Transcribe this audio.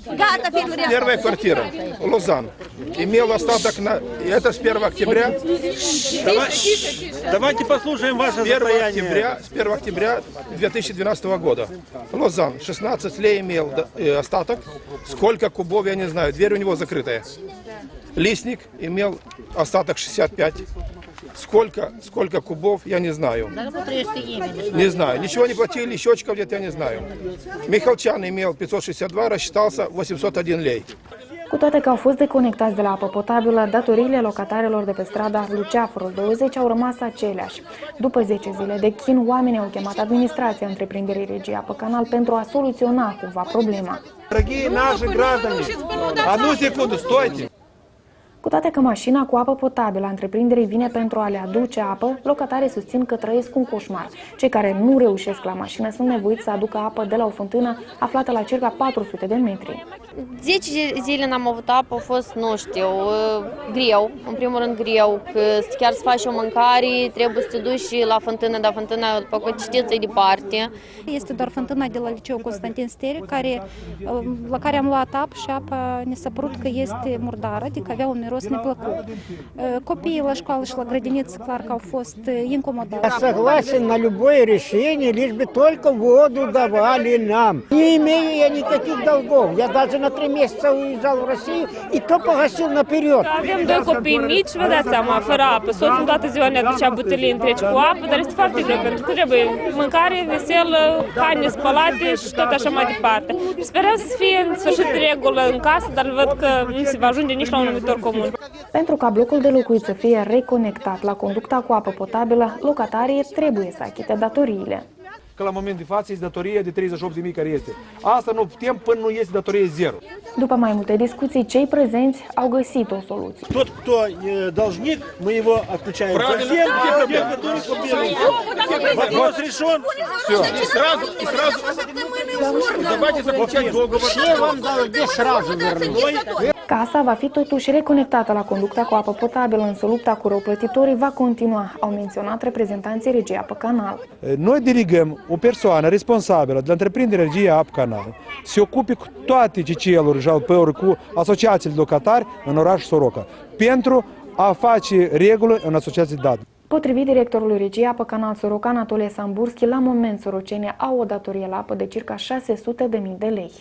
Первая квартира, Лозан. Имел остаток это с 1 октября. Давайте послушаем ваше состояние. С 1 октября 2012 года. Лозан, 16 лей имел остаток. Сколько кубов, я не знаю. Дверь у него закрытая. Листник имел остаток 65. Сколько кубов, я не знаю. Не знаю. Niciего не платили, счетчиков где-то я не знаю. Михалчан имел 562, рассчитался 801 лей. Cu toate că au fost deconectați de la apă potabilă, datoriile locatarilor de pe strada Luceafărul 20 au rămas aceleași. După 10 zile de chin, oamenii au chemat administrația întreprinderii Regia Apă Canal pentru a soluționa cumva problema. Дорогие наши граждане, одну секунду, стойте! Cu toate că mașina cu apă potabilă a întreprinderii vine pentru a le aduce apă, locatarii susțin că trăiesc un coșmar. Cei care nu reușesc la mașină sunt nevoiți să aducă apă de la o fântână aflată la circa 400 de metri. 10 zile n-am avut apă, a fost, nu știu, greu, în primul rând greu, că chiar să faci o mâncare, trebuie să te duci la fântână, dar fântâna, după cum știți, e departe. Este doar fântâna de la Liceul Constantin Stere, la care am luat apă și apa ne s-a părut că este murdară, adică avea un miros neplăcut. Copiii la școală și la grădiniță, clar că au fost incomodați. Я согласен на любое решение, лишь бы только воду давали нам. Не имею я никаких долгов. Я даже на 3 месяца уезжал в Россию и то pогасил наперед. Avem 2 copii mici, vă dați seama, fără apă. Soțul toată ziua ne aducea butelii întregi cu apă, dar este foarte greu, pentru că trebuie mâncare, veselă, haine spălate și tot așa mai departe. Sperăm să fie în sfârșit de regulă în casă, dar văd că nu se va ajunge nici la un numitor comun. Pentru ca blocul de locuit să fie reconectat la conducta cu apă potabilă, locatarii trebuie să achite datoriile. Că la moment de față este datorie de 38.000 care este. Asta nu putem până nu este datorie zero. După mai multe discuții, cei prezenți au găsit o soluție. Тот, кто должник, мы его отключаем. Совсем тех, которые купили. Вопрос решен. Все. И сразу давайте заключать договор. Все вам должны сразу вернуть. Casa va fi totuși reconectată la conducta cu apă potabilă, însă lupta cu răuplătitorii va continua, au menționat reprezentanții Regiei Apă Canal. Noi delegăm o persoană responsabilă de la întreprinderea Regia Apă Canal se ocupe cu toate CCL-uri și ALP-uri cu asociațiile de locatari în orașul Soroca pentru a face regulă în asociații de date. Potrivit directorului Regiei Apă Canal Soroca, Anatolie Samburski, la moment sorocenii au o datorie la apă de circa 600.000 de lei.